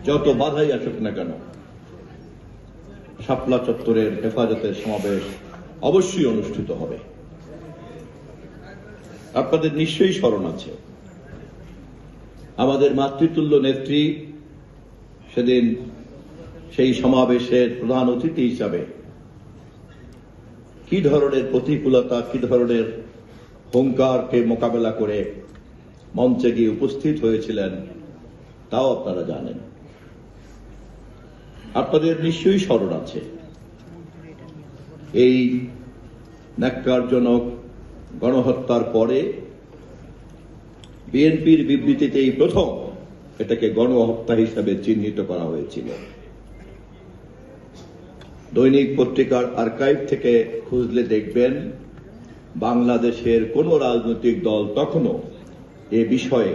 যত বাধাই আসুক না কেন শাপলা চত্বরের হেফাজতের সমাবেশ অবশ্যই অনুষ্ঠিত হবে। আপনাদের নিশ্চয়ই স্মরণ আছে আমাদের মাতৃতুল্য নেত্রী সেদিন সেই সমাবেশের প্রধান অতিথি হিসাবে কি ধরনের প্রতিকূলতা, কি ধরনের হুঙ্কারকে মোকাবেলা করে মঞ্চে গিয়ে উপস্থিত হয়েছিলেন তাও আপনারা জানেন। আপনাদের নিশ্চয়ই স্মরণ আছে এই ন্যাক্কারজনক গণহত্যার পরে বিএনপির বিবৃতিতেই প্রথম এটাকে গণহত্যা হিসাবে চিহ্নিত করা হয়েছিল। দৈনিক পত্রিকার আর্কাইভ থেকে খুঁজলে দেখবেন বাংলাদেশের কোন রাজনৈতিক দল তখনো এ বিষয়ে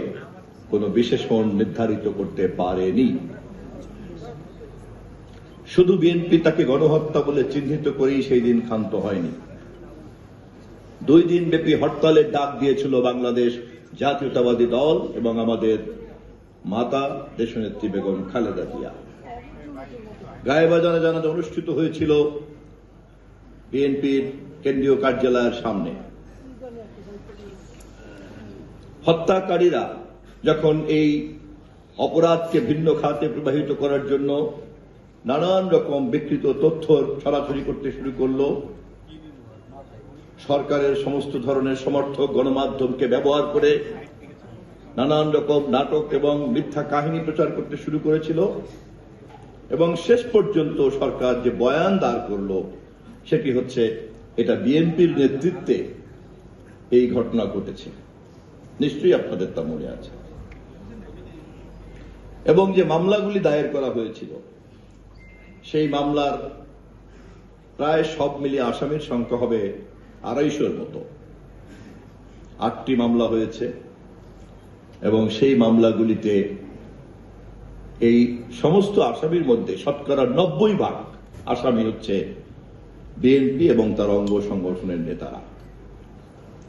কোন বিশেষণ নির্ধারিত করতে পারেনি। শুধু বিএনপি তাকে গণহত্যা বলে চিহ্নিত করেই সেই দিন ক্ষান্ত হয়নি। 2 দিন ব্যাপী হরতালের ডাক দিয়েছিল বাংলাদেশ জাতীয়তাবাদী দল এবং আমাদের মাতা দেশনেত্রী বেগম খালেদা জিয়া। গায়েবাজারে জানাজা অনুষ্ঠিত হয়েছিল বিএনপির কেন্দ্রীয় কার্যালয়ের সামনে। হত্যাকারীরা যখন এই অপরাধকে ভিন্ন খাতে প্রবাহিত করার জন্য নানান রকম বিকৃত তথ্য ছড়াছড়ি করতে শুরু করলো, সরকারের সমস্ত ধরনের সমর্থক গণমাধ্যমকে ব্যবহার করে নানান রকম নাটক এবং মিথ্যা কাহিনী প্রচার করতে শুরু করেছিল এবং শেষ পর্যন্ত সরকার যে বয়ান দাঁড় করলো সেটি হচ্ছে এটা বিএনপির নেতৃত্বে এই ঘটনা ঘটেছে। নিশ্চয়ই আপনাদের তা মনে আছে। এবং যে মামলাগুলি দায়ের করা হয়েছিল সেই মামলার প্রায় সব মিলিয়ে আসামির সংখ্যা হবে 250-র মতো। 8টি মামলা হয়েছে এবং সেই মামলাগুলিতে এই সমস্ত আসামির মধ্যে শতকরা 90% আসামি হচ্ছে বিএনপি এবং তার অঙ্গ সংগঠনের নেতারা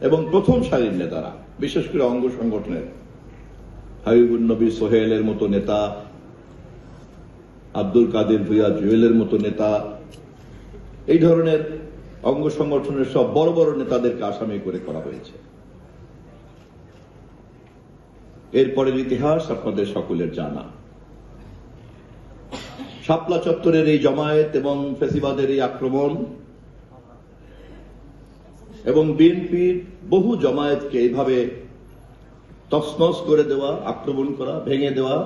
এবং প্রথম সারির নেতারা, বিশেষ করে অঙ্গ সংগঠনের হাবিবুন নবী সোহেলের মতো নেতা, আব্দুল কাদের ভূঁইয়া জুয়েলের মতো নেতা, এই ধরনের অঙ্গ সংগঠনের সব বড় বড় নেতাদেরকে আসামি করে করা হয়েছে। এরপরের ইতিহাস আপনাদের সকলের জানা। শাপলা চত্বরের এই জমায়েত এবং ফ্যাসিবাদের এই আক্রমণ এবং বিএনপির বহু জমায়েতকে এইভাবে তছনছ করে দেওয়া, আক্রমণ করা, ভেঙে দেওয়া,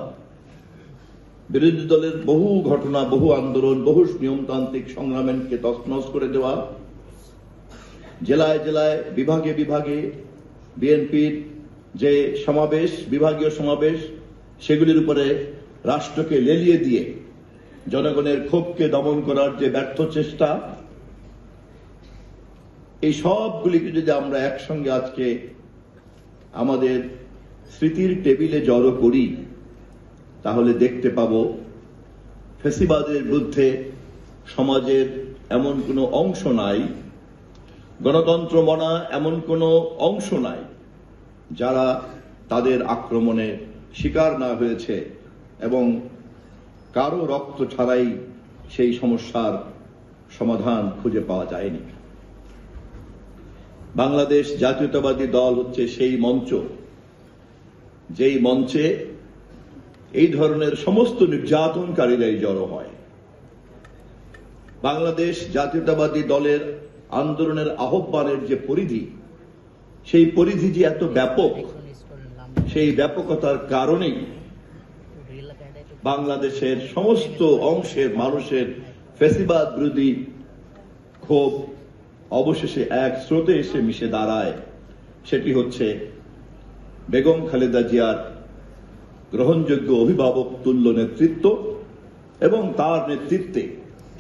বিরোধী দলের বহু ঘটনা, বহু আন্দোলন, বহু নিয়মতান্ত্রিক সংগ্রামকে তছনছ করে দেওয়া, জেলায় জেলায় বিভাগে বিভাগে বিএনপির যে সমাবেশ, বিভাগীয় সমাবেশ, সেগুলির উপরে রাষ্ট্রকে লেলিয়ে দিয়ে জনগণের ক্ষোভকে দমন করার যে ব্যর্থ চেষ্টা, এই সবগুলিকে যদি আমরা একসঙ্গে আজকে আমাদের স্মৃতির টেবিলে জড়ো করি তাহলে দেখতে পাব ফ্যাসিবাদের বিরুদ্ধে সমাজের এমন কোনো অংশ নাই, গণতন্ত্র মনা এমন কোনো অংশ নাই যারা তাদের আক্রমণে শিকার না হয়েছে এবং কারো রক্ত ছাড়াই সেই সমস্যার সমাধান খুঁজে পাওয়া যায়নি। বাংলাদেশ জাতীয়তাবাদী দল হচ্ছে সেই মঞ্চ, যেই মঞ্চে এই ধরনের সমস্ত নির্যাতনকারীরাই জড়ো হয়। বাংলাদেশ জাতীয়তাবাদী দলের আন্দোলনের আহ্বানের যে পরিধি, সেই পরিধি যে এত ব্যাপক, সেই ব্যাপকতার কারণেই বাংলাদেশের সমস্ত অংশের মানুষের ফ্যাসিবাদ বিরোধী ক্ষোভ অবশেষে এক স্রোতে এসে মিশে দাঁড়ায়। সেটি হচ্ছে বেগম খালেদা জিয়ার গ্রহণযোগ্য অভিভাবক তুল্য নেতৃত্ব এবং তার নেতৃত্বে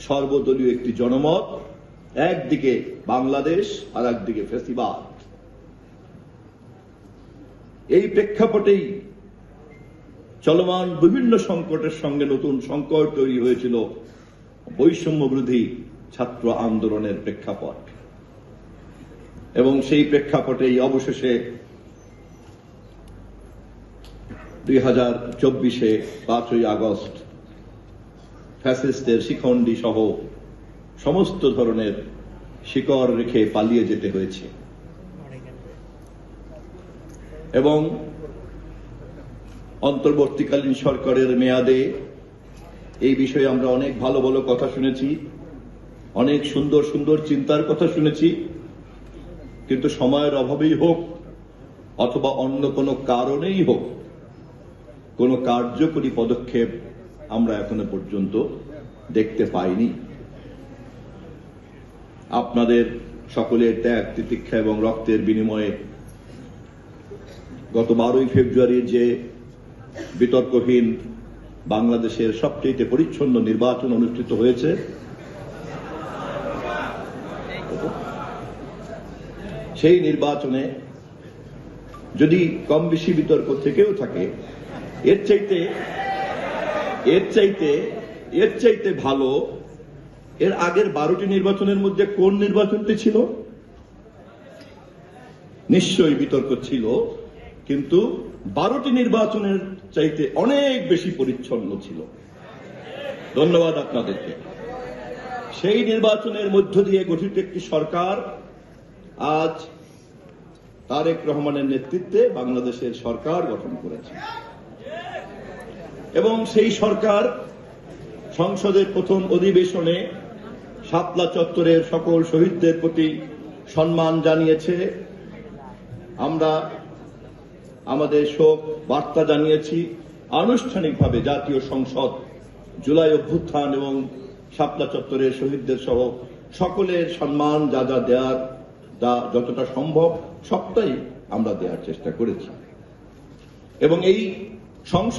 সর্বদলীয় একটি জনমত, একদিকে বাংলাদেশ আর একদিকে ফ্যাসিবাদ। এই প্রেক্ষাপটেই চলমান বিভিন্ন সংকটের সঙ্গে নতুন সংকট তৈরি হয়েছিল বৈষম্য বিরোধী ছাত্র আন্দোলনের প্রেক্ষাপট এবং সেই প্রেক্ষাপটেই অবশেষে 2024-এ 5ই আগস্ট ফ্যাসিস্টের শিখণ্ডী সহ সমস্ত ধরনের শিকড় রেখে পালিয়ে যেতে হয়েছে এবং অন্তর্বর্তীকালীন সরকারের মেয়াদে এই বিষয়ে আমরা অনেক ভালো ভালো কথা শুনেছি, অনেক সুন্দর সুন্দর চিন্তার কথা শুনেছি, কিন্তু সময়ের অভাবেই হোক অথবা অন্য কোনো কারণেই হোক কোনো কার্যকরী পদক্ষেপ আমরা এখনো পর্যন্ত দেখতে পাইনি। আপনাদের সকলের ত্যাগ তিতিক্ষা এবং রক্তের বিনিময়ে গত 12ই ফেব্রুয়ারির যে বিতর্কহীন বাংলাদেশের সবচেয়ে পরিচ্ছন্ন নির্বাচন অনুষ্ঠিত হয়েছে, সেই নির্বাচনে যদি কম বেশি বিতর্ক থেকেও থাকে, এর চাইতে ভালো এর আগের 12টি নির্বাচনের মধ্যে কোন নির্বাচনটি ছিল? নিশ্চয়ই বিতর্ক ছিল, কিন্তু 12টি নির্বাচনের চাইতে অনেক বেশি পরিচ্ছন্ন ছিল। ধন্যবাদ আপনাদেরকে। সেই নির্বাচনের মধ্য দিয়ে গঠিত একটি সরকার আজ তারেক রহমানের নেতৃত্বে বাংলাদেশের সরকার গঠন করেছে এবং সেই সরকার সংসদের প্রথম অধিবেশনে শাপলা চত্বরের সকল শহীদদের প্রতি সম্মান জানিয়েছে। আমরা আমাদের শোক বার্তা জানিয়েছি। আনুষ্ঠানিকভাবে জাতীয় সংসদ জুলাই অভ্যুত্থান এবং শাপলা চত্বরের শহীদদের সহ সকলের সম্মান যা যা দেওয়ার যতটা সম্ভব সবটাই আমরা দেওয়ার চেষ্টা করেছি এবং এই সংসদ